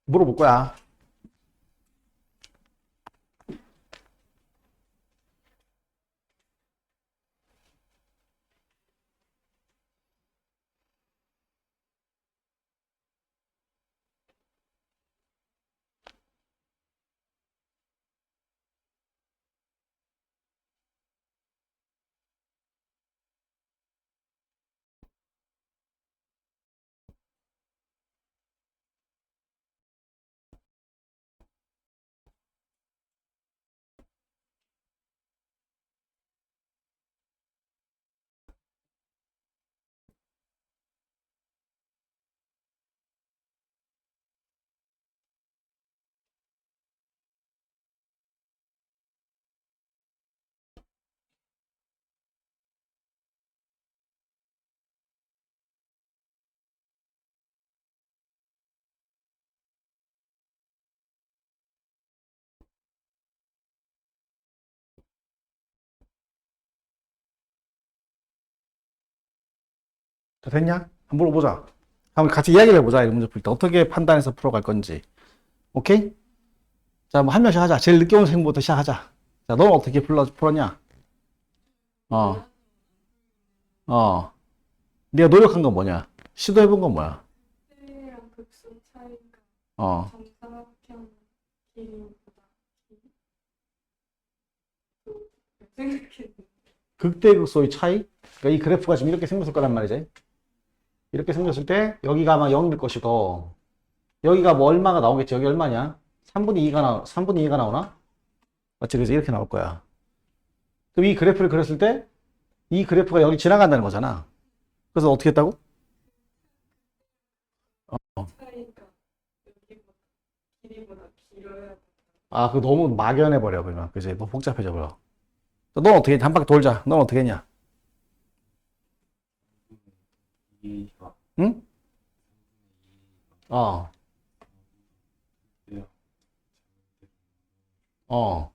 물어볼 거야. 자, 됐냐? 한번 물어보자. 한번 같이 이야기를 해보자. 이 문제 풀 때. 어떻게 판단해서 풀어갈 건지. 오케이? 자, 뭐 한 명씩 하자. 제일 늦게 온 생부터 시작하자. 자, 너는 어떻게 풀었냐? 어, 어. 네가 노력한 건 뭐냐? 시도해본 건 뭐야? 랑 극소 차이가 어, 정사각형 길이보다 생각했는데 극대극소의 차이? 그러니까 이 그래프가 지금 이렇게 생겼을 거란 말이지. 이렇게 생겼을 때 여기가 아마 0일 것이고 여기가 뭐 얼마가 나오겠지. 여기 얼마냐? 3분의 2가 나오나? 맞지? 그래서 이렇게 나올 거야. 그럼 이 그래프를 그렸을 때 이 그래프가 여기 지나간다는 거잖아. 그래서 어떻게 했다고? 차이가 여기보다 길이보다 길어야 돼. 아, 그거 너무 막연해버려, 그러면. 그지? 너무 복잡해져버려. 넌 어떻게 했냐? 한 바퀴 돌자. 넌 어떻게 했냐? 응? 어, 어,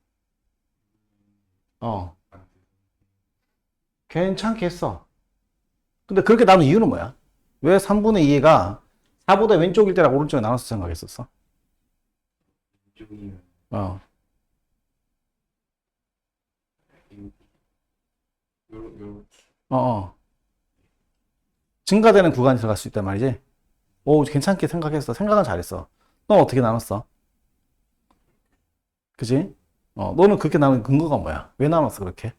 어. 괜찮게 했어. 근데 그렇게 나눈 이유는 뭐야? 왜 3분의 2가 4보다 왼쪽일 때랑 오른쪽에 나눠서 생각했었어? 이쪽이면 어, 요 어, 어. 증가되는 구간이 들어갈 수 있단 말이지? 오, 괜찮게 생각했어. 생각은 잘했어. 넌 어떻게 나눴어? 그지? 너는 그렇게 나눈 근거가 뭐야? 왜 나눴어, 그렇게?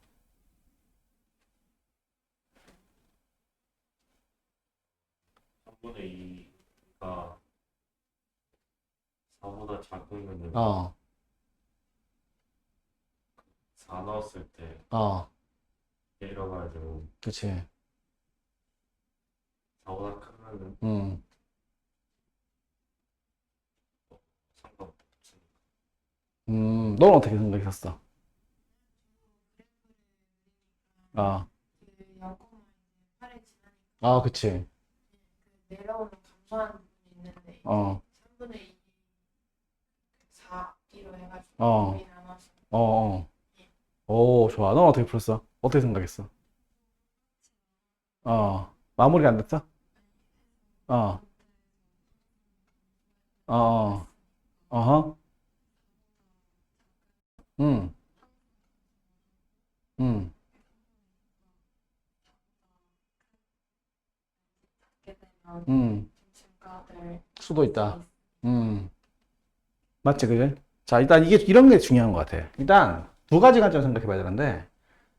3분의 2가 4보다 작으면 어, 4 넣었을 때 어, 내려가지고 그치. 4보다 크면은 음, 상관없으니까 넌 어떻게 생각했었어? 아, 그 여고만 이제 팔이 지나니까 아, 그치. 그 내려오는 감소하는 부분이 있는데 어, 3분의 2 4기로 해가지고 어, 거의 나눠서 어, 오, 좋아. 넌 어떻게 풀었어? 어떻게 생각했어? 마무리가 안 됐어? 어, 어, 어허, 음, 음, 하게 되면 음, 증가될 수도 있다. 음, 맞지, 그지? 자, 일단 이런 게 중요한 것 같아. 일단 두 가지 관점 생각해 봐야 되는데,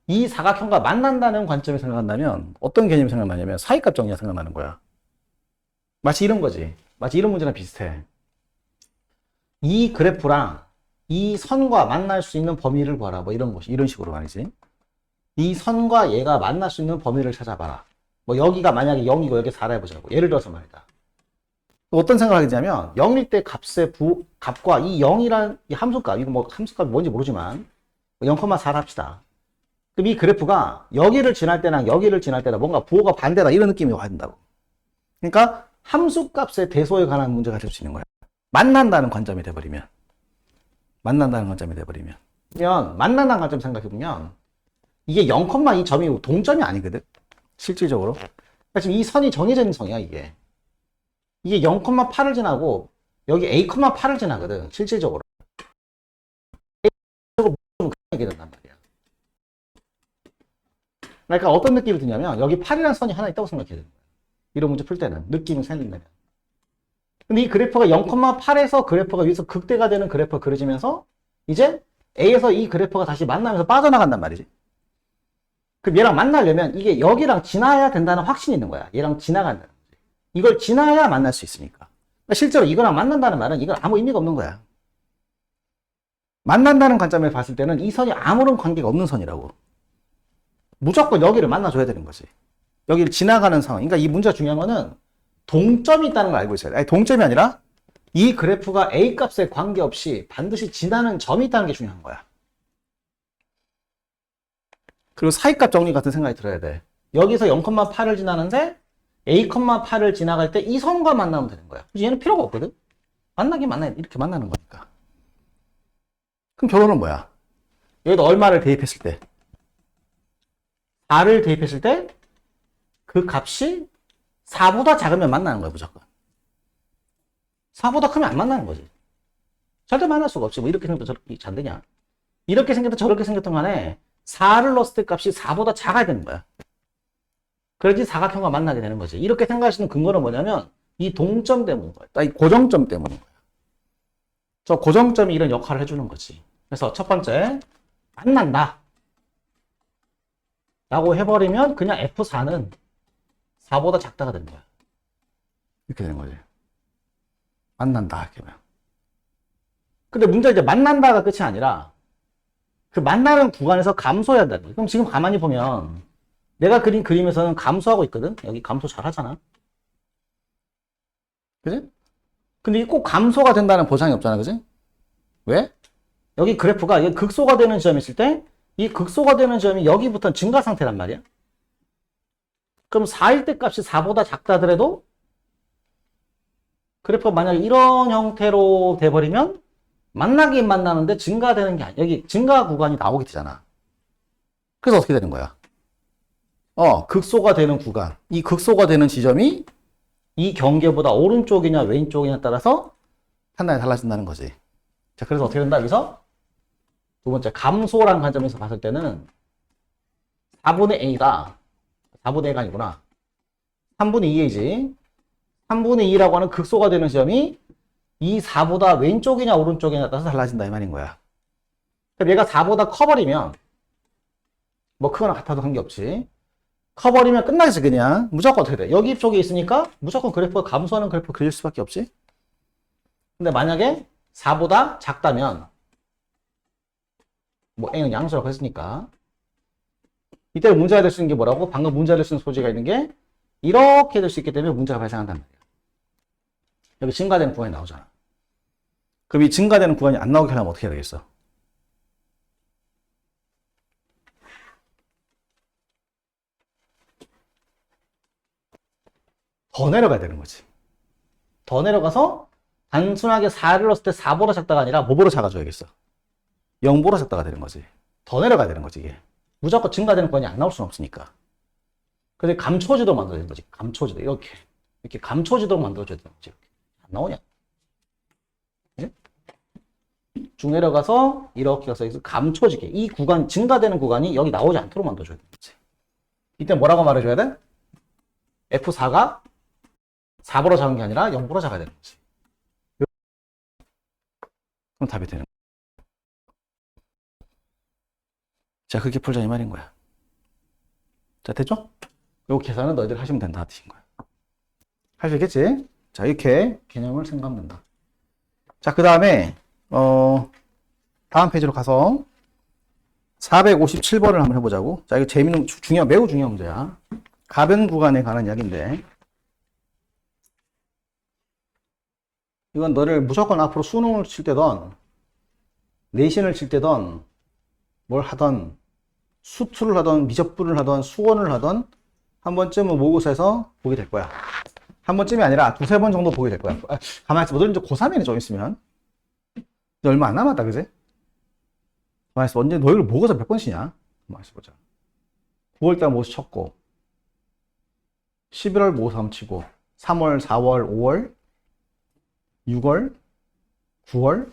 이 사각형과 만난다는 관점에 생각한다면 어떤 개념이 생각나냐면 사이값 정리가 생각나는 거야. 마치 이런 거지. 마치 이런 문제랑 비슷해. 이 그래프랑 이 선과 만날 수 있는 범위를 구하라. 뭐 이런 것이 이런 식으로 말이지. 이 선과 얘가 만날 수 있는 범위를 찾아봐라. 뭐 여기가 만약에 0이고 여기 4라 해보자고. 예를 들어서 말이다. 어떤 생각을 하게 되냐면 0일 때 값과 이 0이란 이 함수값, 이거 뭐 함수값이 뭔지 모르지만 0,4를 합시다. 그럼 이 그래프가 여기를 지날 때랑 여기를 지날 때나 뭔가 부호가 반대다 이런 느낌이 와야 된다고. 그러니까 함수값의 대소에 관한 문제가 될 수 있는 거야. 만난다는 관점이 돼버리면. 만난다는 관점이 돼버리면. 그러면 만난다는 관점 생각해보면 이게 0,2 점이 동점이 아니거든. 실질적으로. 그러니까 지금 이 선이 정해져 있는 선이야 이게. 이게 0,8을 지나고 여기 A,8을 지나거든. 실질적으로. A적으로 좀 크게 된단 말이야. 그러니까 어떤 느낌이 드냐면 여기 8이라는 선이 하나 있다고 생각해야 되는 거야. 이런 문제 풀 때는 느낌이 생긴다면. 근데 이 그래프가 0,8에서 그래프가 위에서 극대가 되는 그래프가 그려지면서 이제 A에서 이 그래프가 다시 만나면서 빠져나간단 말이지. 그럼 얘랑 만나려면 이게 여기랑 지나야 된다는 확신이 있는 거야. 얘랑 지나간다는 거지. 이걸 지나야 만날 수 있으니까. 그러니까 실제로 이거랑 만난다는 말은 이건 아무 의미가 없는 거야. 만난다는 관점에서 봤을 때는 이 선이 아무런 관계가 없는 선이라고. 무조건 여기를 만나줘야 되는 거지. 여기를 지나가는 상황. 그러니까 이 문제가 중요한 거는 동점이 있다는 걸 알고 있어야 돼. 아니, 동점이 아니라 이 그래프가 A 값에 관계없이 반드시 지나는 점이 있다는 게 중요한 거야. 그리고 사이값 정리 같은 생각이 들어야 돼. 여기서 0,8을 지나는데 A,8을 지나갈 때 이 선과 만나면 되는 거야. 얘는 필요가 없거든. 만나긴 만나야 돼. 이렇게 만나는 거니까. 그럼 결론은 뭐야? 여기다 얼마를 대입했을 때 4를 대입했을 때 그 값이 4보다 작으면 만나는 거야, 무조건. 4보다 크면 안 만나는 거지. 절대 만날 수가 없지. 뭐 이렇게 생겼다 저렇게 잘 되냐. 이렇게 생겼다 저렇게 생겼던 간에 4를 넣었을 때 값이 4보다 작아야 되는 거야. 그래야지 사각형과 만나게 되는 거지. 이렇게 생각할 수 있는 근거는 뭐냐면 이 동점 때문인 거야. 이 고정점 때문인 거야. 저 고정점이 이런 역할을 해주는 거지. 그래서 첫 번째, 만난다 라고 해버리면 그냥 F4는 4보다 작다가 되는 거야. 이렇게 되는 거지. 만난다 이렇게 하면. 근데 문제는 이제 만난다가 끝이 아니라 그 만나는 구간에서 감소해야 한다는 거야. 그럼 지금 가만히 보면 내가 그린 그림에서는 감소하고 있거든. 여기 감소 잘 하잖아. 그지? 근데 이게 꼭 감소가 된다는 보장이 없잖아. 그지? 왜? 여기 그래프가 여기 극소가 되는 지점이 있을 때 이 극소가 되는 지점이 여기부터 증가 상태란 말이야. 그럼 4일 때 값이 4보다 작다 하더라도 그래프가 만약에 이런 형태로 돼버리면 만나긴 만나는데 증가되는 게 아니야. 여기 증가 구간이 나오게 되잖아. 그래서 어떻게 되는 거야? 극소가 되는 구간. 이 극소가 되는 지점이 이 경계보다 오른쪽이냐 왼쪽이냐에 따라서 판단이 달라진다는 거지. 자, 그래서 어떻게 된다? 여기서 두 번째, 감소라는 관점에서 봤을 때는 4분의 A가 4분의 A가 아니구나. 3분의 2A지. 3분의 2라고 하는 극소가 되는 지점이 이 4보다 왼쪽이냐 오른쪽이냐에 따라서 달라진다 이 말인 거야. 그럼 얘가 4보다 커버리면 뭐 크거나 같아도 관계없지. 커버리면 끝나지 그냥. 무조건 어떻게 돼? 여기 쪽에 있으니까 무조건 그래프가 감소하는 그래프 그릴 수밖에 없지. 근데 만약에 4보다 작다면 뭐 A는 양수라고 했으니까 이때 문제가 될 수 있는 게 뭐라고? 방금 문제가 될 수 있는 소지가 있는 게 이렇게 될 수 있기 때문에 문제가 발생한단 말이야. 여기 증가되는 구간이 나오잖아. 그럼 이 증가되는 구간이 안 나오게 하려면 어떻게 해야 되겠어? 더 내려가야 되는 거지. 더 내려가서 단순하게 4를 넣었을 때 4보다 작다가 아니라 뭐보다 작아져야겠어? 0보다 작다가 되는 거지. 더 내려가야 되는 거지, 이게. 무조건 증가되는 구간이 안 나올 수는 없으니까. 근데 감초지도록 만들어야 되는 거지. 감초지도. 이렇게 감초지도록 만들어줘야 되는 거지. 이렇게. 안 나오냐? 네? 쭉 내려가서 이렇게 가서 감초지게. 이 구간, 증가되는 구간이 여기 나오지 않도록 만들어줘야 되는 거지. 이때 뭐라고 말해줘야 돼? F4가 4보다 작은 게 아니라 0보다 작아야 되는 거지. 그럼 답이 되는 거야. 자, 그렇게 풀자 이 말인 거야. 자, 됐죠? 요 계산은 너희들 하시면 된다 뜻인 거야. 할 수 있겠지? 자, 이렇게 개념을 생각한다. 자, 그 다음에 다음 페이지로 가서 457번을 한번 해보자고. 자, 이거 재밌는, 매우 중요한 문제야. 가변 구간에 관한 이야기인데 이건 너를 무조건 앞으로 수능을 칠 때든 내신을 칠 때든 뭘 하던 수투를 하던 미적분을 하던 수원을 하던 한 번쯤은 모의고사에서 보게 될 거야. 한 번쯤이 아니라 두세 번 정도 보게 될 거야. 가만히 있어. 너들 이제 고3이네 좀 있으면. 이제 얼마 안 남았다 그지? 가만히 있어. 언제 너희들 모의고사 몇 번 치냐? 가만히 있어 보자. 9월달 모의고사 쳤고 11월 모의고사 한번 치고 3월, 4월, 5월 6월, 9월,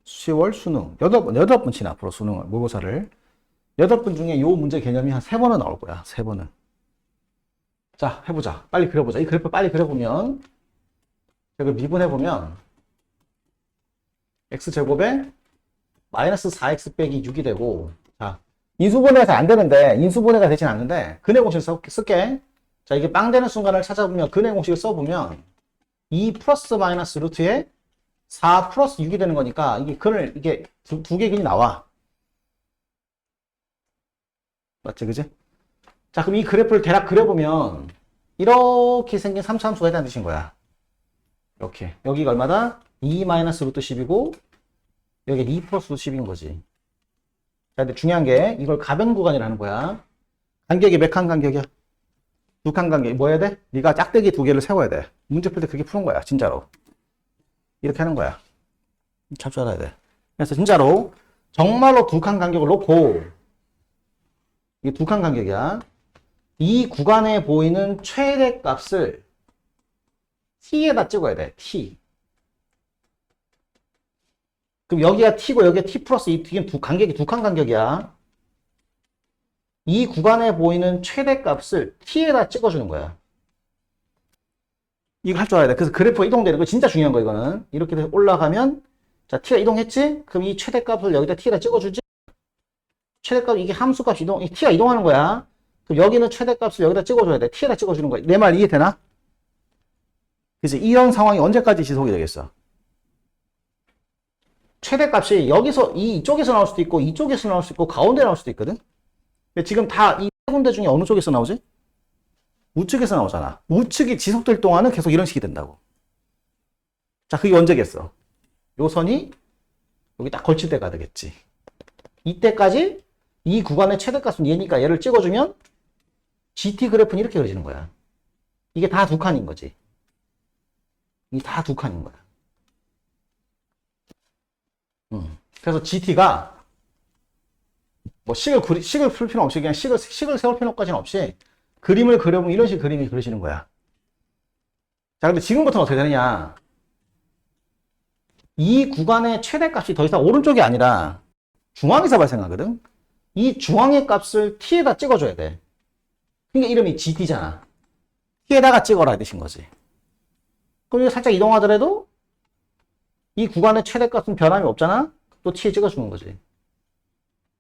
10월 수능. 8번 치나, 앞으로 수능을, 모의고사를. 8번 중에 요 문제 개념이 한 3번은 나올 거야, 3번은. 자, 해보자. 빨리 그려보자. 이 그래프 빨리 그려보면, 이걸 미분해보면, x제곱에 마이너스 4x 빼기 6이 되고, 자, 인수분해가 안 되는데, 인수분해가 되진 않는데, 근해 공식 쓸게. 자, 이게 빵 되는 순간을 찾아보면, 근해 공식을 써보면, 2 플러스 마이너스 루트에 4 플러스 6이 되는 거니까, 이게 두 개 근이 나와. 맞지, 그지? 자, 그럼 이 그래프를 대략 그려보면, 이렇게 생긴 3차함수가 해당되는 뜻인 거야. 이렇게. 여기가 얼마다? 2 마이너스 루트 10이고, 여기 2 플러스 루트 10인 거지. 자, 근데 중요한 게, 이걸 가변 구간이라는 거야. 간격이 몇 칸 간격이야? 2칸 간격이 뭐 해야 돼? 네가 짝대기 2개를 세워야 돼. 문제 풀 때 그렇게 푸는 거야, 진짜로. 이렇게 하는 거야. 잘 줄 알아야 돼. 그래서 진짜로, 정말로 2칸 간격을 놓고, 이게 2칸 간격이야. 이 구간에 보이는 최대값을 t에다 찍어야 돼. t. 그럼 여기가 t고 여기가 t 플러스 이 간격이 2칸 간격이야. 이 구간에 보이는 최대값을 t에다 찍어주는 거야. 이거 할 줄 알아야 돼. 그래서 그래프가 이동되는 거 진짜 중요한 거 이거는. 이렇게 올라가면 자 t가 이동했지? 그럼 이 최대값을 여기다 t에다 찍어주지? 최대값 이게 함수값 이 t가 이동하는 거야. 그럼 여기는 최대값을 여기다 찍어줘야 돼. t에다 찍어주는 거야. 내 말 이해되나? 그래서 이런 상황이 언제까지 지속이 되겠어? 최대값이 여기서 이쪽에서 나올 수도 있고 이쪽에서 나올 수도 있고 가운데 나올 수도 있거든. 근데 지금 다 이 세 군데 중에 어느 쪽에서 나오지? 우측에서 나오잖아. 우측이 지속될 동안은 계속 이런 식이 된다고. 자, 그게 언제겠어? 요 선이 여기 딱 걸칠 때가 되겠지. 이때까지 이 구간의 최대값은 얘니까 얘를 찍어주면 GT 그래프는 이렇게 그려지는 거야. 이게 다 2칸인 거지. 이게 다 2칸인 거야. 그래서 GT가 뭐 식을 풀 필요 없이 그냥 식을 세울 필요까지는 없이 그림을 그려보면 이런 식 그림이 그려지는 거야. 자, 근데 지금부터는 어떻게 되느냐? 이 구간의 최대값이 더 이상 오른쪽이 아니라 중앙에서 발생하거든. 이 중앙의 값을 t에다 찍어줘야 돼. 그러니까 이름이 GT잖아. t에다가 찍어라 되신 거지. 그럼 이거 살짝 이동하더라도 이 구간의 최대값은 변함이 없잖아. 또 t에 찍어주는 거지.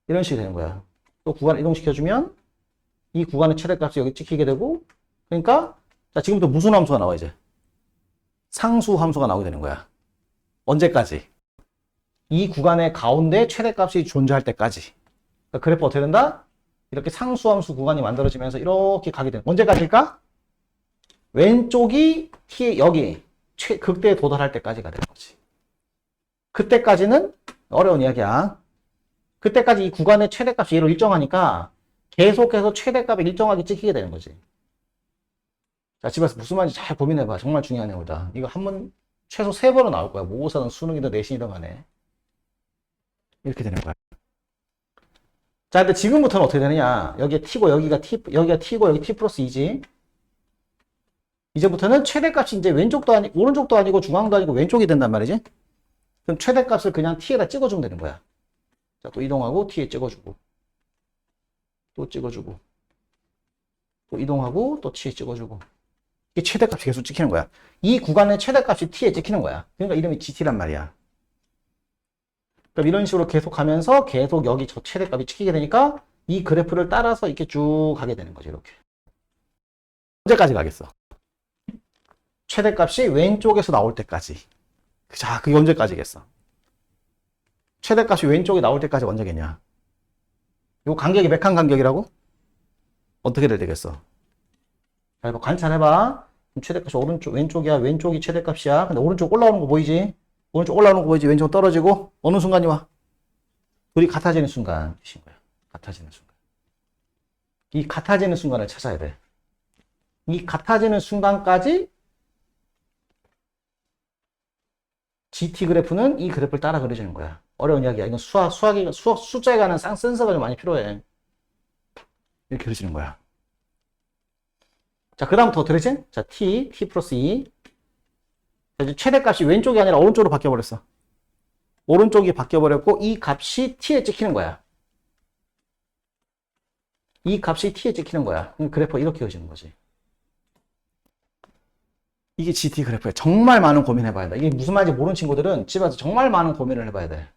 이런 식이 되는 거야. 또 구간을 이동시켜주면 이 구간의 최대값이 여기 찍히게 되고, 그러니까 자 지금부터 무슨 함수가 나와 이제? 상수 함수가 나오게 되는 거야. 언제까지? 이 구간의 가운데 최대값이 존재할 때까지. 그러니까 그래프 어떻게 된다? 이렇게 상수 함수 구간이 만들어지면서 이렇게 가게 되는. 언제까지일까? 왼쪽이 t 여기 극대에 도달할 때까지가 되는 거지. 그때까지는 어려운 이야기야. 그때까지 이 구간의 최대값이 얘로 일정하니까 계속해서 최대값이 일정하게 찍히게 되는 거지. 자, 집에서 무슨 말인지 잘 고민해봐. 정말 중요한 내용이다. 이거 최소 3번은 나올 거야. 모의고사든 수능이든 내신이든 간에. 이렇게 되는 거야. 자, 근데 지금부터는 어떻게 되느냐. 여기에 t고 여기가 t고 여기 t 플러스 2지. 이제부터는 최대값이 이제 왼쪽도 아니고 오른쪽도 아니고 중앙도 아니고 왼쪽이 된단 말이지. 그럼 최대값을 그냥 t에다 찍어주면 되는 거야. 자, 또 이동하고 t에 찍어주고 또 찍어주고 또 이동하고 또 t에 찍어주고 이게 최대값이 계속 찍히는 거야. 이 구간의 최대값이 t에 찍히는 거야. 그러니까 이름이 GT란 말이야. 그럼 이런 식으로 계속 가면서 계속 여기 저 최대값이 찍히게 되니까 이 그래프를 따라서 이렇게 쭉 가게 되는 거죠. 이렇게. 언제까지 가겠어? 최대값이 왼쪽에서 나올 때까지. 자, 그게 언제까지겠어? 최대값이 왼쪽에 나올 때까지 언제겠냐? 요 간격이 몇 칸 간격이라고? 어떻게 되겠어? 자, 관찰해봐. 최대값이 왼쪽이야. 왼쪽이 최대값이야. 근데 오른쪽 올라오는 거 보이지? 오른쪽 올라오는 거 보이지? 왼쪽 떨어지고 어느 순간이 와? 둘이 같아지는 순간 뜻인 거야. 같아지는 순간. 이 같아지는 순간을 찾아야 돼. 이 같아지는 순간까지 GT 그래프는 이 그래프를 따라 그려지는 거야. 어려운 이야기야. 이건 숫자에 관한 센서가 좀 많이 필요해. 이렇게 그려지는 거야. 자, 그 다음부터 어떻게 되지? 자, t 플러스 2. 이제 최대값이 왼쪽이 아니라 오른쪽으로 바뀌어버렸어. 오른쪽이 바뀌어버렸고 이 값이 t에 찍히는 거야. 이 값이 t에 찍히는 거야. 그럼 그래프가 이렇게 그어지는 거지. 이게 GT 그래프야. 정말 많은 고민 해봐야 돼. 이게 무슨 말인지 모르는 친구들은 집에 와서 정말 많은 고민을 해봐야 돼.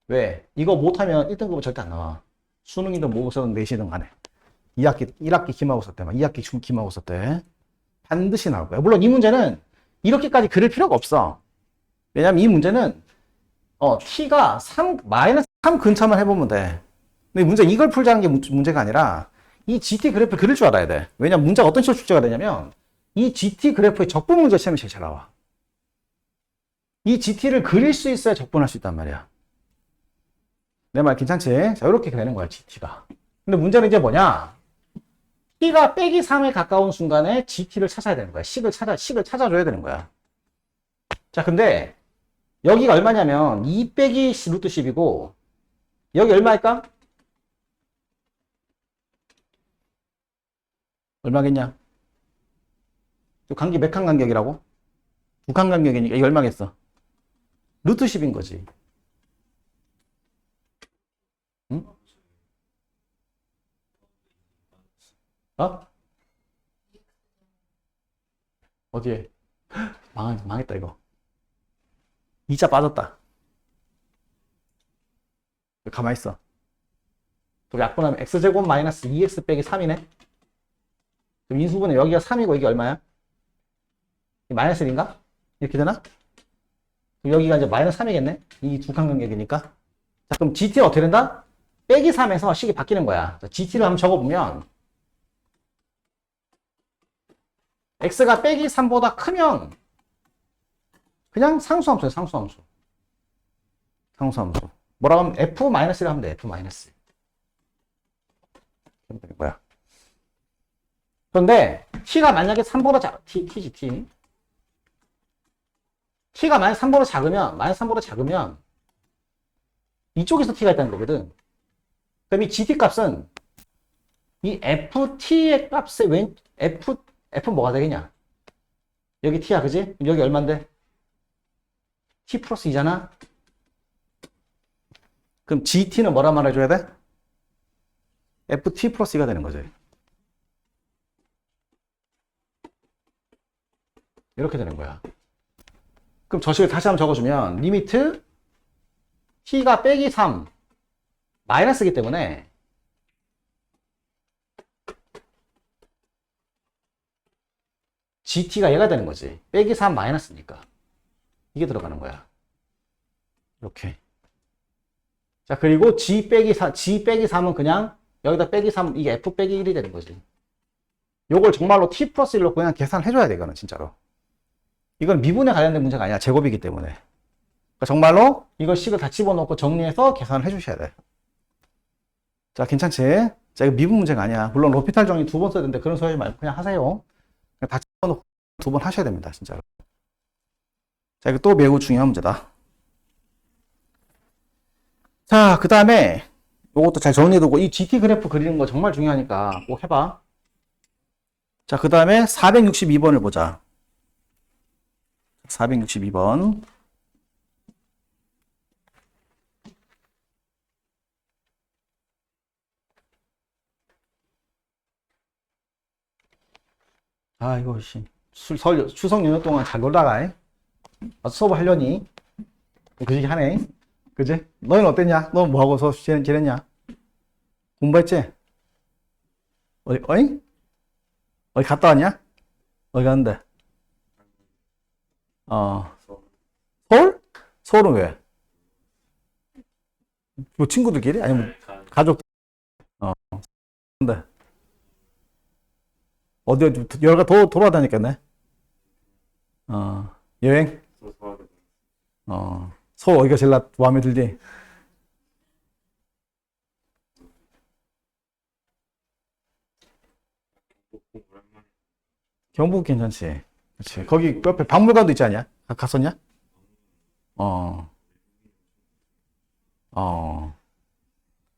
왜? 이거 못하면 1등급은 절대 안 나와. 수능이든 모의고사든 내시든 간에. 1학기 기말고사 때, 2학기 기말고사 때 반드시 나올 거야. 물론 이 문제는 이렇게까지 그릴 필요가 없어. 왜냐면 이 문제는 t가 3, 마이너스 3 근처만 해보면 돼. 근데 문제 이걸 풀자는 게 문제가 아니라 이 GT 그래프를 그릴 줄 알아야 돼. 왜냐면 문제가 어떤 식으로 출제가 되냐면 이 GT 그래프의 적분 문제 시험이 제일 잘 나와. 이 GT를 그릴 수 있어야 적분할 수 있단 말이야. 내 말 괜찮지? 자, 이렇게 되는 거야, GT가. 근데 문제는 이제 뭐냐? t가 빼기 3에 가까운 순간에 GT를 찾아야 되는 거야. 식을 찾아줘야 되는 거야. 자, 근데 여기가 얼마냐면 2 빼기 루트 10이고 여기 얼마일까? 얼마겠냐? 이 간격 몇 칸 간격이라고? 2칸 간격이니까 이게 얼마겠어? 루트 10인 거지. 응? 어? 어디에? 망했다 이거. 2자 빠졌다. 가만히 있어. 또 약분하면 x제곱 마이너스 2x 빼기 3이네? 그럼 인수분해 여기가 3이고 이게 얼마야? 마이너스 1인가? 이렇게 되나? 그럼 여기가 이제 마이너스 3이겠네? 이 두 칸 간격이니까. 자, 그럼 GT가 어떻게 된다? 빼기 3에서 식이 바뀌는 거야. 자, GT를 한번 적어보면 x가 빼기 3보다 크면 그냥 상수함수야, 상수함수. 상수함수. 뭐라고 하면 f-1을 하면 돼, f-1. 이렇게 되는 거야. 그런데 t가 만약에 3보다 t지, t. t가 만약 3보다 작으면, 이쪽에서 t가 있다는 거거든. 그럼 이 gt 값은 이 ft의 값에 f 뭐가 되겠냐? 여기 t야, 그지? 여기 얼만데? t 플러스 2잖아? 그럼 gt는 뭐라 말해줘야 돼? ft 플러스 2가 되는 거지. 이렇게 되는 거야. 그럼 저 식을 다시 한번 적어주면 리미트 t가 빼기 3 마이너스이기 때문에 gt가 얘가 되는 거지. 빼기 3 마이너스니까. 이게 들어가는 거야. 이렇게. 자, 그리고 g 빼기 3은 그냥 여기다 빼기 3, 이게 f 빼기 1이 되는 거지. 요걸 정말로 t 플러스 1로 그냥 계산해줘야 돼, 이거는 진짜로. 이건 미분에 관련된 문제가 아니야. 제곱이기 때문에. 그러니까 정말로 이걸 식을 다 집어넣고 정리해서 계산을 해주셔야 돼. 자, 괜찮지? 자, 이거 미분 문제가 아니야. 물론 로피탈 정리 2번 써야 되는데 그런 소리 말고 그냥 하세요. 그냥 다 집어넣고 2번 하셔야 됩니다. 진짜로. 자, 이거 또 매우 중요한 문제다. 자, 그 다음에 이것도 잘 정리해두고 이 GT 그래프 그리는 거 정말 중요하니까 꼭 해봐. 자, 그 다음에 462번을 보자. 462번. 아, 이거, 추석 연휴 동안 잘 놀다가, 수업 하려니? 그지 하네. 그지? 너희는 어땠냐? 너 뭐하고 수업 지냈냐? 공부했지? 어디 갔다 왔냐? 어디 갔는데? 서울? 서울은 왜? 뭐 친구들끼리? 아니면 가족? 근데 어디 여러 가 돌아다녔겠네. 여행? 서울 어디가 제일 마음에 들지? 경북 괜찮지. 그렇지. 거기 옆에 박물관도 있지 않냐? 갔었냐?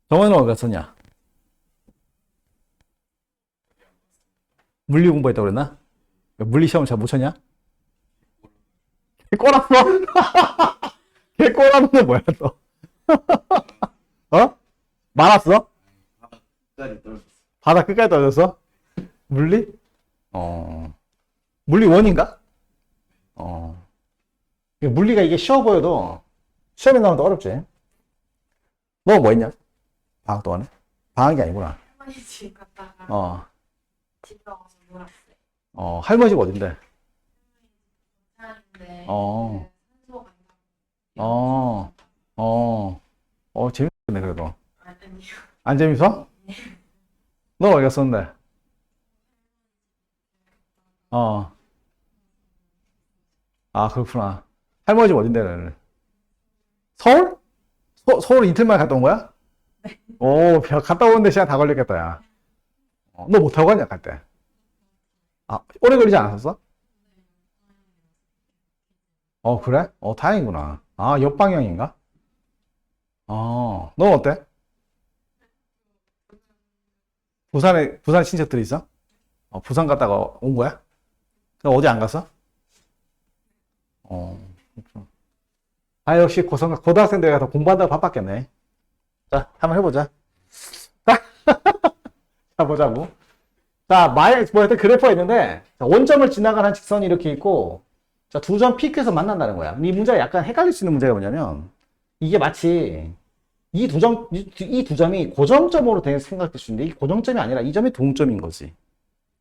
정원은 어디 갔었냐? 물리 공부했다고 그랬나? 물리 시험을 잘 못 쳤냐? 꼬랐어? 걔 꼬랐는데 뭐야 또? 어? 말았어? 끝까지 떨어졌어. 바다 끝까지 떨어졌어? 물리? 물리 원인가? 물리가 이게 쉬워 보여도 시험에 나오면 더 어렵지. 너 뭐 했냐? 방학 동안에? 방학이 아니구나. 할머니 집 갔다가 집에 와서 놀았어요. 할머니 집 어딘데? 부산인데 어. 그 산소 어. 재밌네, 그래도. 아니요. 안 재밌어? 너 어디 갔었는데? 아, 그렇구나. 할머니 집 어딘데, 너는? 서울? 서울 이틀 만에 갔다 온 거야? 네. 오, 갔다 오는데 시간 다 걸렸겠다, 야. 너 못 타고 갔냐, 갈 때? 아, 오래 걸리지 않았었어? 그래? 다행이구나. 아, 옆방향인가? 넌 어때? 부산 친척들이 있어? 부산 갔다가 온 거야? 그럼 어디 안 갔어? 그렇구나. 아, 역시 고등학생들 가서 공부한다고 바빴겠네. 자, 한번 해보자. 자, 보자고. 자, 하여튼 그래프가 있는데, 자, 원점을 지나가는 직선이 이렇게 있고, 자, 두 점 PQ에서 만난다는 거야. 이 문제가 약간 헷갈릴 수 있는 문제가 뭐냐면, 이게 마치 이 두 점이 고정점으로 생각될 수 있는데, 이게 고정점이 아니라 이 점이 동점인 거지.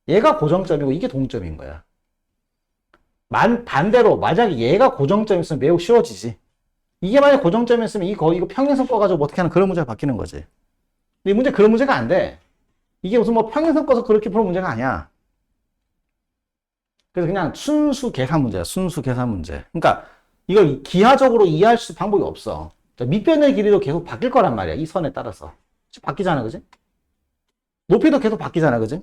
얘가 고정점이고 이게 동점인 거야. 반대로, 만약에 얘가 고정점이었으면 매우 쉬워지지. 이게 만약 고정점이었으면 이거 평행선 꺼가지고 어떻게 하는 그런 문제가 바뀌는 거지. 근데 이 문제 그런 문제가 안 돼. 이게 무슨 뭐 평행선 꺼서 그렇게 푸는 문제가 아니야. 그래서 그냥 순수 계산 문제야. 순수 계산 문제. 그러니까 이걸 기하적으로 이해할 수 방법이 없어. 밑변의 길이도 계속 바뀔 거란 말이야. 이 선에 따라서. 바뀌잖아, 그지? 높이도 계속 바뀌잖아, 그지?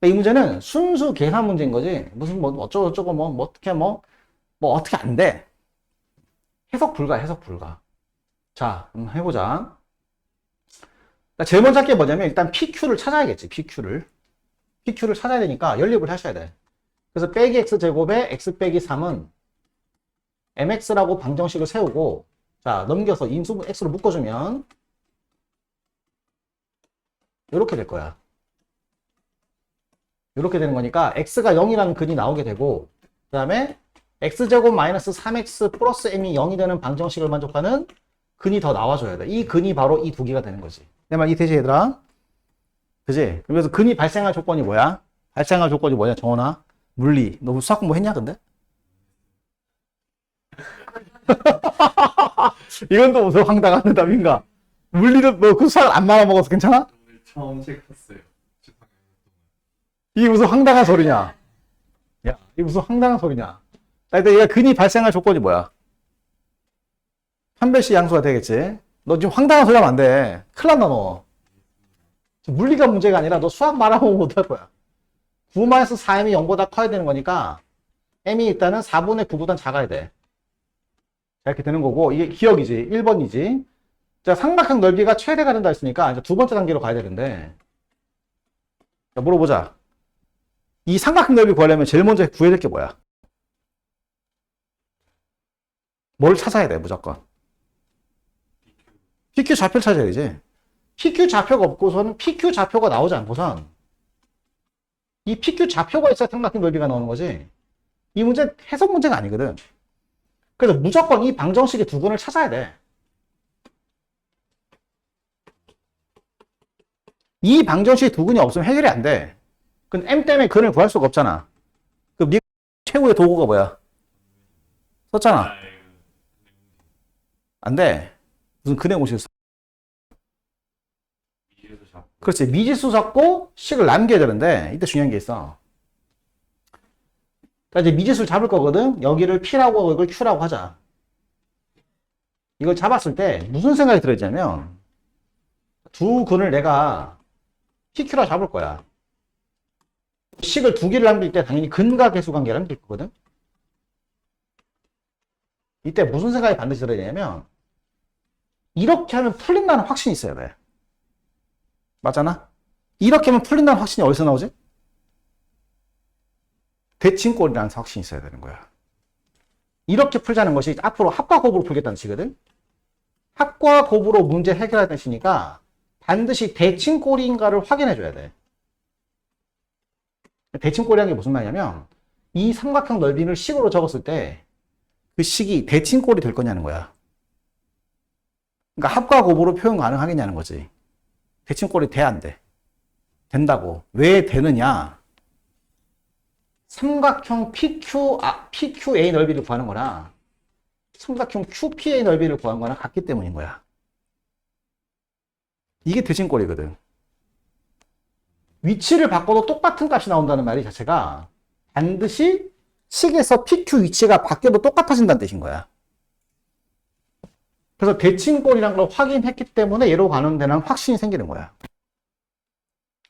이 문제는 순수 계산 문제인 거지. 무슨 뭐 어쩌고저쩌고 어떻게 안 돼. 해석 불가. 자, 해보자. 제일 먼저 할 게 뭐냐면 일단 PQ를 찾아야겠지. PQ를 찾아야 되니까 연립을 하셔야 돼. 그래서 빼기 x제곱에 x 빼기 3은 mx라고 방정식을 세우고, 자, 넘겨서 인수 x로 묶어주면 이렇게 될 거야. 이렇게 되는 거니까 x가 0이라는 근이 나오게 되고, 그 다음에 x제곱 마이너스 3x 플러스 m이 0이 되는 방정식을 만족하는 근이 더 나와줘야 돼. 이 근이 바로 이 두 개가 되는 거지. 내 말 이해되지, 얘들아? 그지? 그래서 근이 발생할 조건이 뭐야? 정원아? 물리. 너 수학 공부 했냐, 근데? 이건 또 무슨 황당한 대답인가? 물리도 너 그 수학 안 말아먹어서 괜찮아? 오늘 처음 책 샀어요. 이게 무슨 황당한 소리냐? 야, 이게 무슨 황당한 소리냐? 일단 얘가 근이 발생할 조건이 뭐야? 판별식 양수가 되겠지? 너 지금 황당한 소리 하면 안 돼. 큰일 난다, 너. 물리가 문제가 아니라 너 수학 말하면 못할 거야. 9-4m이 0보다 커야 되는 거니까 m이 일단은 4분의 9보다 작아야 돼. 이렇게 되는 거고, 이게 기억이지. 1번이지. 자, 삼각형 넓이가 최대가 된다 했으니까 이제 두 번째 단계로 가야 되는데, 자, 물어보자. 이 삼각형 넓이 구하려면 제일 먼저 구해야 될 게 뭐야? 뭘 찾아야 돼, 무조건? PQ 좌표를 찾아야 되지. PQ 좌표가 없고서는 PQ 좌표가 나오지 않고선 이 PQ 좌표가 있어야 삼각형 넓이가 나오는 거지. 이 문제 해석 문제가 아니거든. 그래서 무조건 이 방정식의 두 근을 찾아야 돼. 이 방정식의 두 근이 없으면 해결이 안 돼. 그럼 M 때문에 근을 구할 수가 없잖아. 그 최후의 도구가 뭐야? 썼잖아. 안 돼. 무슨 근의 공식을 써. 미지수 잡고. 그렇지. 미지수 잡고 식을 남겨야 되는데 이때 중요한 게 있어. 그러니까 이제 미지수를 잡을 거거든. 여기를 P라고 하고 이걸 Q라고 하자. 이걸 잡았을 때 무슨 생각이 들었냐면 두 근을 내가 PQ라 잡을 거야. 식을 두 개를 남길 때 당연히 근과 계수 관계를 남길 거거든. 이때 무슨 생각이 반드시 들어야냐면 이렇게 하면 풀린다는 확신이 있어야 돼. 맞잖아? 이렇게 하면 풀린다는 확신이 어디서 나오지? 대칭꼴이라는 확신이 있어야 되는 거야. 이렇게 풀자는 것이 앞으로 합과 곱으로 풀겠다는 뜻이거든. 합과 곱으로 문제 해결하는 뜻이니까 반드시 대칭꼴인가를 확인해 줘야 돼. 대칭꼴이라는 게 무슨 말이냐면 이 삼각형 넓이를 식으로 적었을 때 그 식이 대칭꼴이 될 거냐는 거야. 그러니까 합과 곱으로 표현 가능하겠냐는 거지. 대칭꼴이 돼, 안 돼? 된다고. 왜 되느냐? 삼각형 PQA 넓이를 구하는 거나 삼각형 QPA 넓이를 구하는 거나 같기 때문인 거야. 이게 대칭꼴이거든. 위치를 바꿔도 똑같은 값이 나온다는 말이 자체가 반드시 식에서 PQ 위치가 바뀌어도 똑같아진다는 뜻인 거야. 그래서 대칭꼴이라는 걸 확인했기 때문에 얘로 가는 데는 확신이 생기는 거야.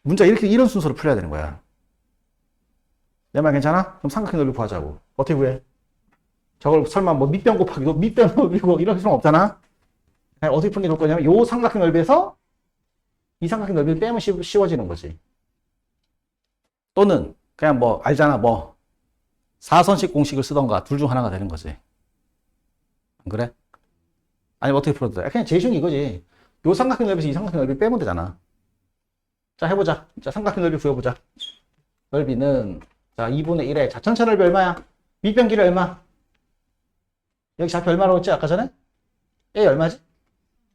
문제가 이런 순서로 풀어야 되는 거야. 내 말 괜찮아? 그럼 삼각형 넓이 구하자고. 어떻게 구해? 저걸 설마 뭐 밑변 곱하기 밑변 넓이고 이런 수는 없잖아? 어떻게 푸는 게 좋을 거냐면 요 삼각형 넓이에서 이 삼각형 넓이를 빼면 쉬워지는 거지. 또는 그냥 뭐 알잖아, 뭐 4선식 공식을 쓰던가 둘 중 하나가 되는 거지. 안 그래? 아니 어떻게 풀어도 돼? 그냥 제일 쉬운 게 이거지. 요 삼각형 넓이에서 이 삼각형 넓이 빼면 되잖아. 자, 해보자. 자, 삼각형 넓이 구해보자. 넓이는 자 2분의 1에 자 전체 넓이 얼마야? 밑변 길이 얼마? 여기 좌표 얼마라고 했지? 아까 전에? A 얼마지?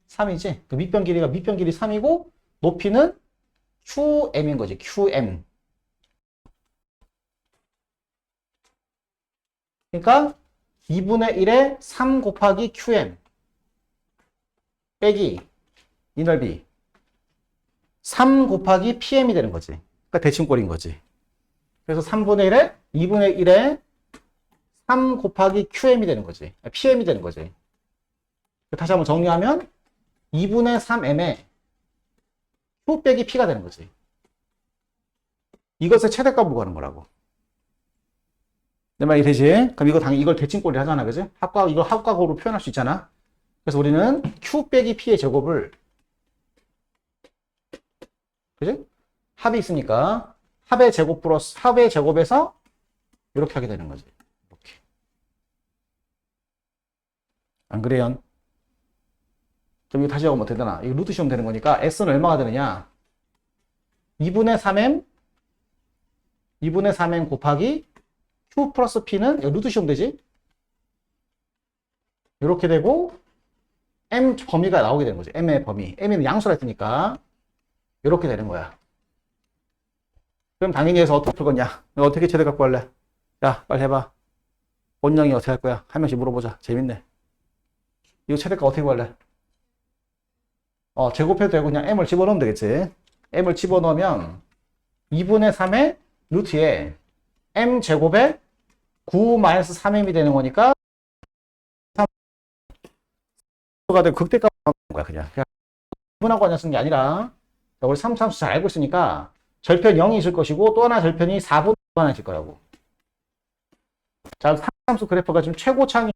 3이지? 그 밑변 길이 3이고 높이는 QM인 거지. QM. 그러니까 2분의 1에 3 곱하기 QM 빼기 이 넓이 3 곱하기 PM이 되는 거지. 그러니까 대칭꼴인 거지. 그래서 3분의 1에 2분의 1에 3 곱하기 QM이 되는 거지. PM이 되는 거지. 다시 한번 정리하면 2분의 3M에 Q 빼기 P가 되는 거지. 이것의 최대값을 구하는 거라고. 내 말이 되지? 그럼 이걸 대칭꼴이 하잖아. 그지? 이걸 합과곱으로 표현할 수 있잖아. 그래서 우리는 Q 빼기 P의 제곱을 그지? 합이 있으니까 합의 제곱 플러스 합의 제곱에서 이렇게 하게 되는 거지. 이렇게. 안 그래요? 그럼 이거 다시 하면 어떻게 되나? 이거 루트 씌우면 되는 거니까 S는 얼마가 되느냐? 2분의 3M 곱하기 Q 플러스 P는 루트 씌우면 되지? 이렇게 되고 M 범위가 나오게 되는 거지. M의 범위. M은 양수라 했으니까 이렇게 되는 거야. 그럼 당연히 해서 어떻게 풀 거냐? 너 어떻게 최대 갖고 할래? 야, 빨리 해봐. 본영이 어떻게 할 거야? 한 명씩 물어보자. 재밌네. 이거 최대값 어떻게 구할래? 제곱해도 되고 그냥 M을 집어넣으면 되겠지. M을 집어넣으면 2분의 3의 루트에 M 제곱에 9-3M이 되는 거니까 3가 되고 극대값 나오는 거야, 그냥. 분하고 하나 쓰는 게 아니라 우리 3참수 잘 알고 있으니까 절편 0이 있을 것이고 또 하나 절편이 4분 하나 있을 거라고. 자, 3참수 그래프가 지금 최고창이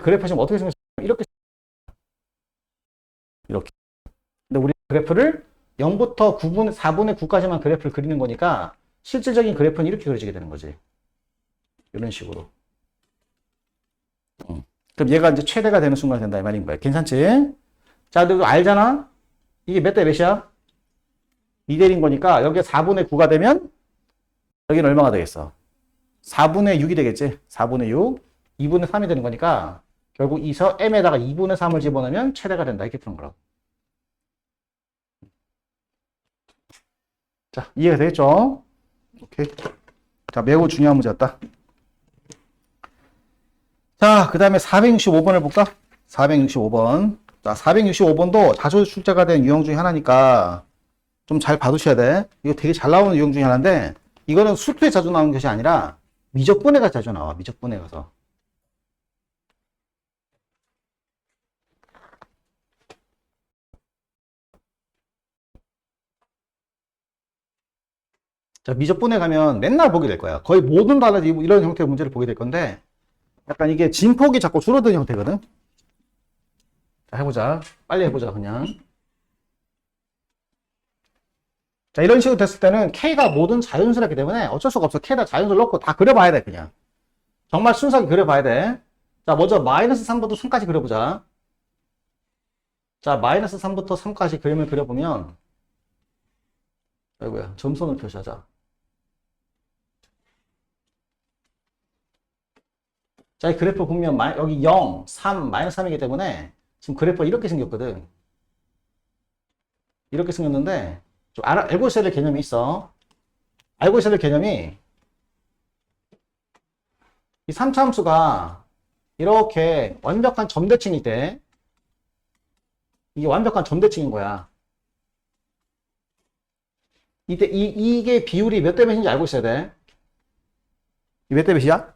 그래프 지금 어떻게 생겼어? 이렇게. 근데 우리 그래프를 0부터 4분의 9까지만 그래프를 그리는 거니까 실질적인 그래프는 이렇게 그려지게 되는 거지. 이런 식으로. 그럼 얘가 이제 최대가 되는 순간이 된다 이 말인 거야. 괜찮지? 자, 그래도 알잖아? 이게 몇 대 몇이야? 2대인 거니까 여기에 4분의 9가 되면 여기는 얼마가 되겠어? 4분의 6이 되겠지? 4분의 6. 2분의 3이 되는 거니까 결국 이서 M에다가 2분의 3을 집어넣으면 최대가 된다. 이렇게 푸는 거라고. 자, 이해가 되겠죠? 오케이. 자, 매우 중요한 문제였다. 자, 그 다음에 465번을 볼까? 465번. 자, 465번도 자주 출제가 된 유형 중에 하나니까 좀 잘 봐두셔야 돼. 이거 되게 잘 나오는 유형 중에 하나인데, 이거는 수투에 자주 나오는 것이 아니라 미적분해가 자주 나와. 미적분해 가서. 자, 미적분해 가면 맨날 보게 될 거야. 거의 모든 단어들이 이런 형태의 문제를 보게 될 건데, 약간 이게 진폭이 자꾸 줄어드는 형태거든. 자, 해보자. 빨리 해보자, 그냥. 자, 이런 식으로 됐을 때는 K가 모든 자연수라기 때문에 어쩔 수가 없어. K에다 자연수를 넣고 다 그려봐야 돼, 그냥. 정말 순수하게 그려봐야 돼. 자, 먼저 마이너스 3부터 3까지 그려보자. 자, 마이너스 3부터 3까지 그림을 그려보면, 아이고야, 점선을 표시하자. 자, 이 그래프 보면, 여기 0, 3, 마이너스 3이기 때문에, 지금 그래프가 이렇게 생겼거든. 이렇게 생겼는데, 좀 알고 있어야 될 개념이 있어. 알고 있어야 될 개념이, 이 3차 함수가 이렇게 완벽한 점대칭일 때, 이게 완벽한 점대칭인 거야. 이때, 이게 비율이 몇 대 몇인지 알고 있어야 돼. 이 몇 대 몇이야?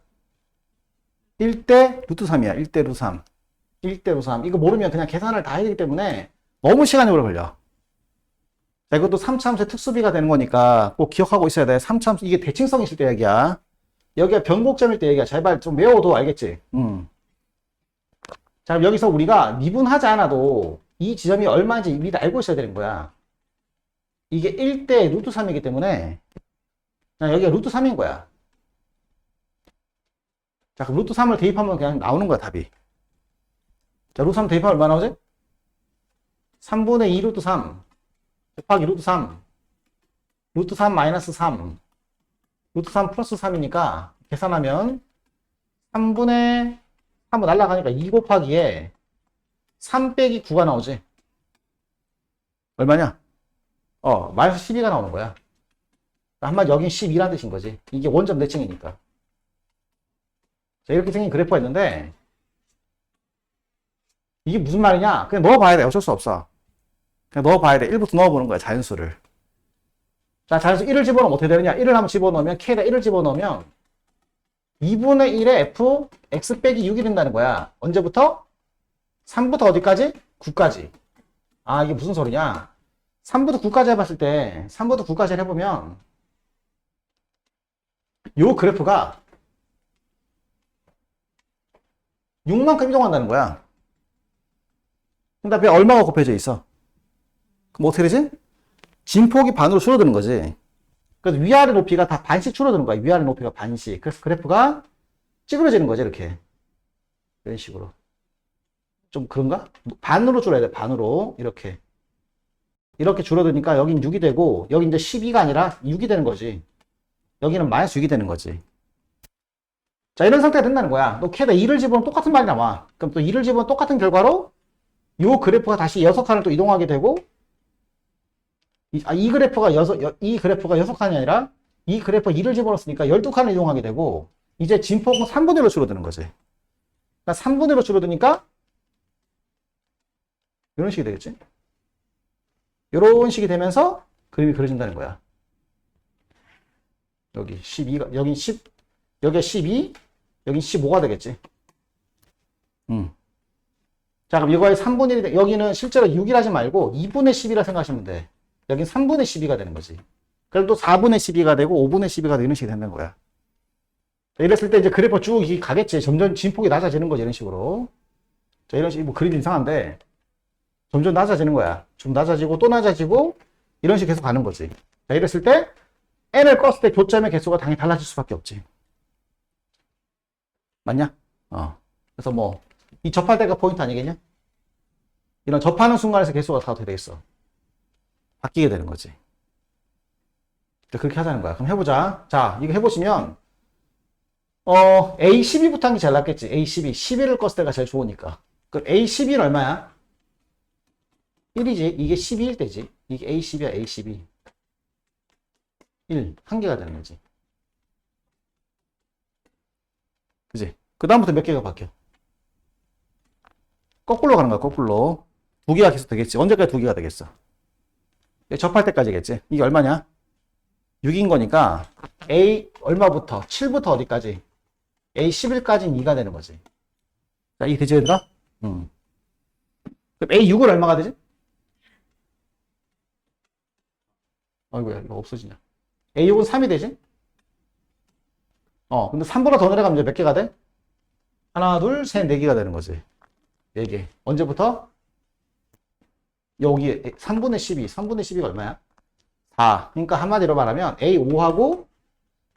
1대 루트 3이야. 1대 루트 3. 1대 루트 3. 이거 모르면 그냥 계산을 다 해야 되기 때문에 너무 시간이 오래 걸려. 자, 이것도 3차 함수의 특수비가 되는 거니까 꼭 기억하고 있어야 돼. 3차 함수, 이게 대칭성이 있을 때 얘기야. 여기가 변곡점일 때 얘기야. 제발 좀 외워도 알겠지? 자, 그럼 여기서 우리가 미분하지 않아도 이 지점이 얼마인지 미리 알고 있어야 되는 거야. 이게 1대 루트 3이기 때문에 그냥 여기가 루트 3인 거야. 자, 그럼 루트 3을 대입하면 그냥 나오는 거야, 답이. 자, 루트 3 대입하면 얼마 나오지? 3분의 2 루트 3 곱하기 루트 3 루트 3 마이너스 3 루트 3 플러스 3이니까 계산하면 3분의 3은 날라가니까 2 곱하기에 3 빼기 9가 나오지. 얼마냐? 마이너스 12가 나오는 거야. 한마디 여긴 12라는 뜻인 거지. 이게 원점 대칭이니까. 자, 이렇게 생긴 그래프가 있는데 이게 무슨 말이냐? 그냥 넣어봐야 돼. 어쩔 수 없어. 그냥 넣어봐야 돼. 1부터 넣어보는 거야, 자연수를. 자, 자연수 1을 집어넣으면 어떻게 되느냐? 1을 한번 집어넣으면, K에다 1을 집어넣으면 2분의 1의 F, X 빼기 6이 된다는 거야. 언제부터? 3부터 어디까지? 9까지. 아, 이게 무슨 소리냐? 3부터 9까지 해봤을 때, 3부터 9까지 해보면, 요 그래프가 6만큼 이동한다는 거야. 근데 앞에 얼마가 곱해져 있어? 그럼 어떻게 되지? 진폭이 반으로 줄어드는 거지. 그래서 위아래 높이가 다 반씩 줄어드는 거야. 위아래 높이가 반씩. 그래서 그래프가 찌그러지는 거지, 이렇게. 이런 식으로. 좀 그런가? 반으로 줄어야 돼, 반으로. 이렇게. 이렇게 줄어드니까 여긴 6이 되고, 여기 이제 12가 아니라 6이 되는 거지. 여기는 마이너스 6이 되는 거지. 자, 이런 상태가 된다는 거야. 또 K에다 2를 집어넣으면 똑같은 말이 나와. 그럼 또 2를 집어넣으면 똑같은 결과로 요 그래프가 다시 6칸을 또 이동하게 되고, 이 그래프가 6칸이 아니라 이 그래프가 2를 집어넣었으니까 12칸을 이동하게 되고, 이제 진폭은 3분의 1로 줄어드는 거지. 그러니까 3분의 1로 줄어드니까 이런 식이 되겠지. 이런 식이 되면서 그림이 그려진다는 거야. 여기 12가, 여기 10, 여기가 12, 여긴 15가 되겠지. 자, 그럼 이거의 3분의 1, 여기는 실제로 6이라 하지 말고 2분의 10이라 생각하시면 돼. 여긴 3분의 12가 되는 거지. 그럼 또 4분의 12가 되고 5분의 12가 되고 이런 식이 되는 거야. 자, 이랬을 때 이제 그래프 쭉 가겠지. 점점 진폭이 낮아지는 거지, 이런 식으로. 자, 이런 식으로, 뭐 그림 이상한데, 점점 낮아지는 거야. 좀 낮아지고 또 낮아지고, 이런 식으로 계속 가는 거지. 자, 이랬을 때, n을 껐을 때 교점의 개수가 당연히 달라질 수밖에 없지. 맞냐? 그래서 뭐, 이 접할 때가 포인트 아니겠냐? 이런 접하는 순간에서 개수가 다 어떻게 되겠어? 바뀌게 되는 거지. 그렇게 하자는 거야. 그럼 해보자. 자, 이거 해보시면, A12부터 하는 게 제일 낫겠지. A12. 11을 껐을 때가 제일 좋으니까. 그럼 A12는 얼마야? 1이지. 이게 12일 때지. 이게 A12야, A12. 1. 한 개가 되는 거지. 그지? 그 다음부터 몇 개가 바뀌어? 거꾸로 가는 거야, 거꾸로. 2개가 계속 되겠지. 언제까지 2개가 되겠어? 접할 때까지겠지. 이게 얼마냐? 6인 거니까 A 얼마부터? 7부터 어디까지? A 11까지는 2가 되는 거지. 자, 이게 되지, 얘들아? 그럼 A 6은 얼마가 되지? 아이고야, 이거 없어지냐. A 6은 3이 되지? 근데 3보다 더 내려가면 이제 몇 개가 돼? 하나, 둘, 셋, 4개가 되는 거지. 4개. 언제부터? 여기 3분의 12. 3분의 12가 얼마야? 4. 그러니까 한마디로 말하면 A5하고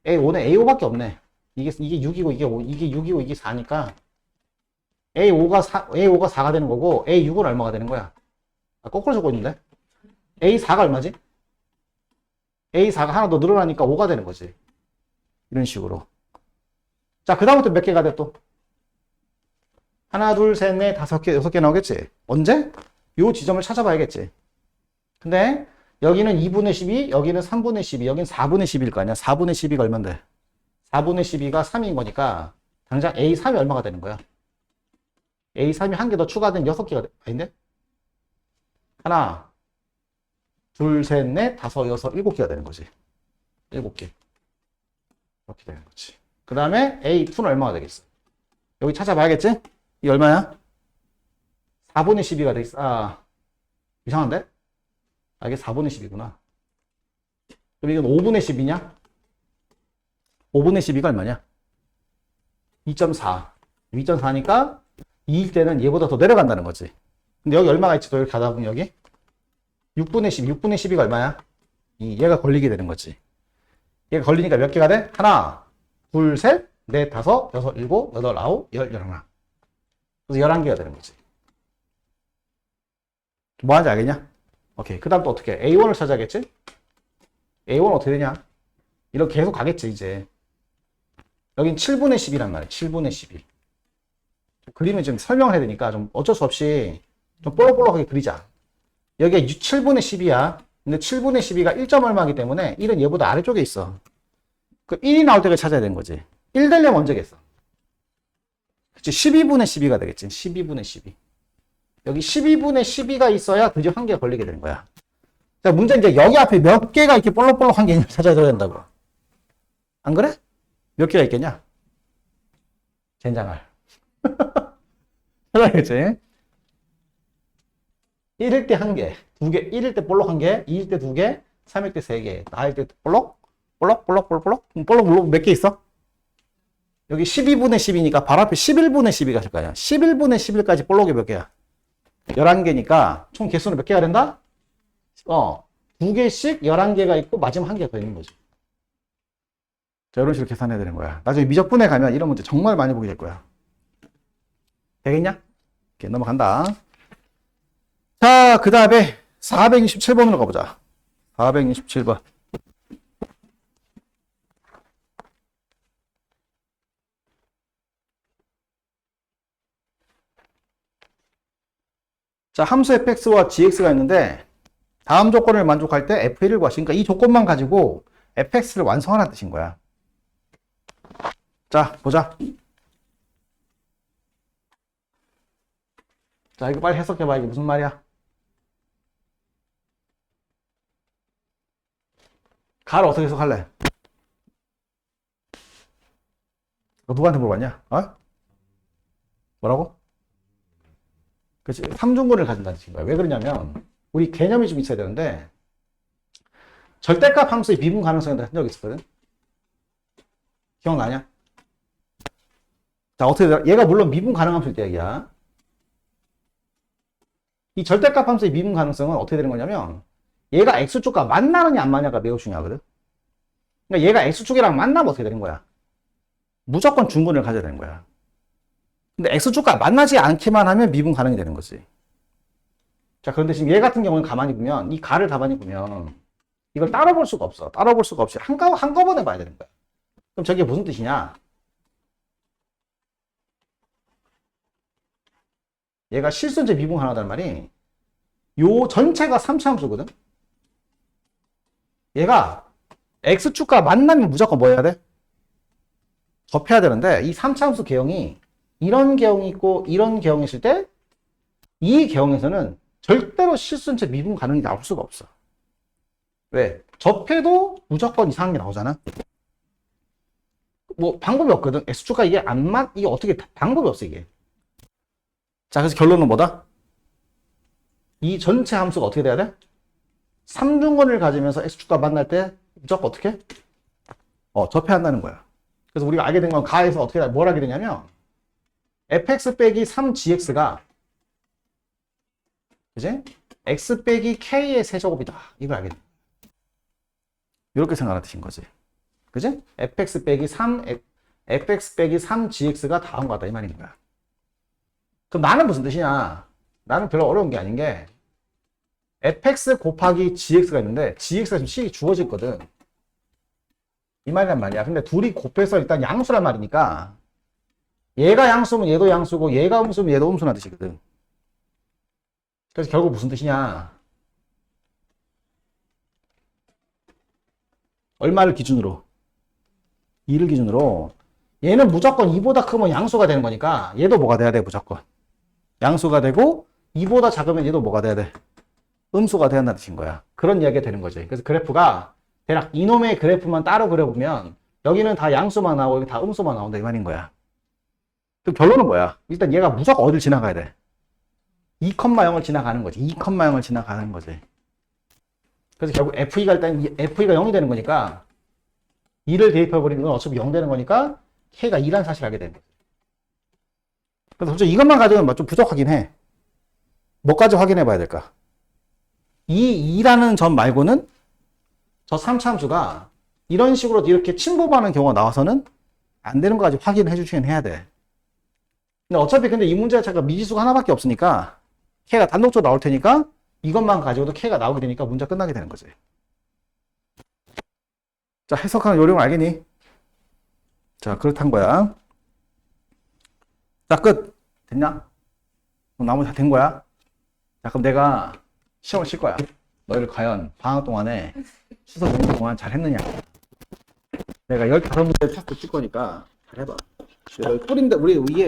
A5는 A5밖에 없네. 이게 6이고 이게 5, 이게 6이고 이게 4니까 A5가 4가 되는 거고 A6은 얼마가 되는 거야? 아, 거꾸로 적고 있는데? A4가 얼마지? A4가 하나 더 늘어나니까 5가 되는 거지. 이런 식으로. 자, 그 다음부터 몇 개가 돼 또? 하나, 둘, 셋, 넷, 다섯 개, 여섯 개 나오겠지? 언제? 요 지점을 찾아봐야겠지. 근데 여기는 2분의 12, 여기는 3분의 12, 여기는 4분의 10일 거 아니야? 4분의 12가 얼만데? 4분의 12가 3인 거니까 당장 A3이 얼마가 되는 거야? A3이 한 개 더 추가된 6개가 아닌데? 하나, 둘, 셋, 넷, 다섯, 여섯, 7개가 되는 거지. 7개. 이렇게 되는 거지. 그 다음에 A2는 얼마가 되겠어? 여기 찾아봐야겠지? 이 얼마야? 4분의 12가 되겠어. 아, 이상한데? 아, 이게 4분의 10이구나. 그럼 이건 5분의 10이냐? 5분의 12가 얼마냐? 2.4. 2.4니까 2일 때는 얘보다 더 내려간다는 거지. 근데 여기 얼마가 있지? 또 이렇게 가다 보면 여기? 6분의 10. 6분의 12가 얼마야? 얘가 걸리게 되는 거지. 얘가 걸리니까 몇 개가 돼? 하나, 둘, 셋, 넷, 다섯, 여섯, 일곱, 여덟, 아홉, 열, 열하나. 그래서 11개가 되는 거지. 뭐 하는지 알겠냐? 오케이. 그 다음 또 어떻게 해? A1을 찾아야겠지? A1은 어떻게 되냐? 이렇게 계속 가겠지, 이제. 여긴 7분의 10이란 말이야. 7분의 11. 그림을 좀 설명을 해야 되니까 좀 어쩔 수 없이 좀 볼록볼록하게 그리자. 여기가 7분의 10이야. 근데 7분의 12가 1점 얼마이기 때문에 1은 얘보다 아래쪽에 있어. 그 1이 나올 때를 찾아야 되는 거지. 1 되려면 언제겠어? 그치, 12분의 12가 되겠지. 12분의 12. 여기 12분의 12가 있어야 드디어 한 개가 걸리게 되는 거야. 자, 문제는 이제 여기 앞에 몇 개가 이렇게 볼록볼록한 게 있는지 찾아야 된다고. 안 그래? 몇 개가 있겠냐? 젠장할. 찾아야겠지? 1일 때 한 개, 2개, 1일 때 볼록 한 개, 2일 때 2개, 3일 때 3개, 4일 때 볼록, 볼록, 볼록, 볼록, 볼록, 볼록 몇 개 있어? 여기 12분의 10이니까 바로 앞에 11분의 12가 있을 거 아니야. 11분의 11까지 볼록이 몇 개야? 11개니까 총 개수는 몇 개가 된다? 2개씩 11개가 있고 마지막 한 개가 더 있는 거지. 자, 이런 식으로 계산해야 되는 거야. 나중에 미적분에 가면 이런 문제 정말 많이 보게 될 거야. 되겠냐? 이렇게 넘어간다. 자, 그 다음에 467번으로 가보자. 467번. 자, 함수 fx와 gx가 있는데 다음 조건을 만족할 때 f1을 구하시. 그러니까 이 조건만 가지고 fx를 완성하라는 뜻인 거야. 자, 보자. 자, 이거 빨리 해석해봐. 이게 무슨 말이야? 가를 어떻게 해석할래? 너 누구한테 물어봤냐? 어? 뭐라고? 그치? 삼중근을 가진다는 뜻인 거야. 왜 그러냐면 우리 개념이 좀 있어야 되는데 절대값 함수의 미분 가능성에 대한 적이 있었거든? 기억나냐? 자, 어떻게 얘가 물론 미분 가능 함수일 때 얘기야. 이 절대값 함수의 미분 가능성은 어떻게 되는 거냐면 얘가 x축과 만나느냐 안 만나냐가 매우 중요하거든. 그러니까 얘가 x축이랑 만나면 어떻게 되는 거야? 무조건 중근을 가져야 되는 거야. 근데 x축과 만나지 않기만 하면 미분 가능이 되는 거지. 자, 그런데 지금 얘 같은 경우는 가만히 보면 이 가를 가만히 보면 이걸 따로 볼 수가 없어. 따로 볼 수가 없이 한꺼번에 봐야 되는 거야. 그럼 저게 무슨 뜻이냐? 얘가 실순제 미분 가능하다는 말이 요 전체가 3차함수거든. 얘가 x축과 만나면 무조건 뭐 해야 돼? 접해야 되는데 이 3차함수 개형이 이런 개형이 있고 이런 개형이 있을 때 이 개형에서는 절대로 실순제 미분 가능이 나올 수가 없어. 왜? 접해도 무조건 이상한 게 나오잖아. 뭐 방법이 없거든. x축과 이게 이게 어떻게 방법이 없어 이게. 자, 그래서 결론은 뭐다? 이 전체 함수가 어떻게 돼야 돼? 3중근을 가지면서 x축과 만날 때 무조건 어떻게? 접해야 한다는 거야. 그래서 우리가 알게 된 건 가에서 어떻게 뭘 하게 되냐면 fx 빼기 3gx가 그지? x 빼기 k의 세제곱이다. 이걸 알게 돼. 이렇게 생각하는 뜻인 거지. 그지? fx 빼기 3 fx 빼기 3gx가 다음 거다 이 말인 거야. 그럼 나는 무슨 뜻이냐? 나는 별로 어려운 게 아닌 게 fx 곱하기 gx가 있는데 gx가 지금 식이 주어졌거든. 이 말이란 말이야. 근데 둘이 곱해서 일단 양수란 말이니까 얘가 양수면 얘도 양수고 얘가 음수면 얘도 음수란 뜻이거든. 그래서 결국 무슨 뜻이냐? 얼마를 기준으로? 2를 기준으로 얘는 무조건 2보다 크면 양수가 되는 거니까 얘도 뭐가 돼야 돼? 무조건 양수가 되고 2보다 작으면 얘도 뭐가 돼야 돼? 음수가 돼야 한다는 뜻인 거야. 그런 이야기가 되는 거지. 그래서 그래프가 대략 이놈의 그래프만 따로 그려보면 여기는 다 양수만 나오고 여기 다 음수만 나온다 이 말인 거야. 그럼 결론은 뭐야? 일단 얘가 무조건 어딜 지나가야 돼? 2,0을 지나가는 거지. 2,0을 지나가는 거지. 그래서 결국 FE가 일단 FE가 0이 되는 거니까 2를 대입해버리는 건 어차피 0 되는 거니까 K가 2라는 사실을 알게 되는 거지. 그래서 솔직히 이것만 가지고는 좀 부족하긴 해. 뭐까지 확인해 봐야 될까? 이 2라는 점 말고는 저 3차함수가 이런 식으로 이렇게 침범하는 경우가 나와서는 안 되는 거까지 확인해 주시긴 해야 돼. 근데 어차피 이 문제 자체가 미지수가 하나밖에 없으니까 K가 단독적으로 나올 테니까 이것만 가지고도 K가 나오게 되니까 문제 끝나게 되는 거지. 자, 해석하는 요령 알겠니? 자, 그렇단 거야. 자, 끝. 됐냐? 그럼 나머지 다 된 거야? 자, 그럼 내가 시험을 칠 거야. 너희를 과연 방학 동안에 추석 연휴 동안 잘 했느냐? 내가 15문제 테스트 칠 거니까 잘 해봐. 뿌린데, 우리 위에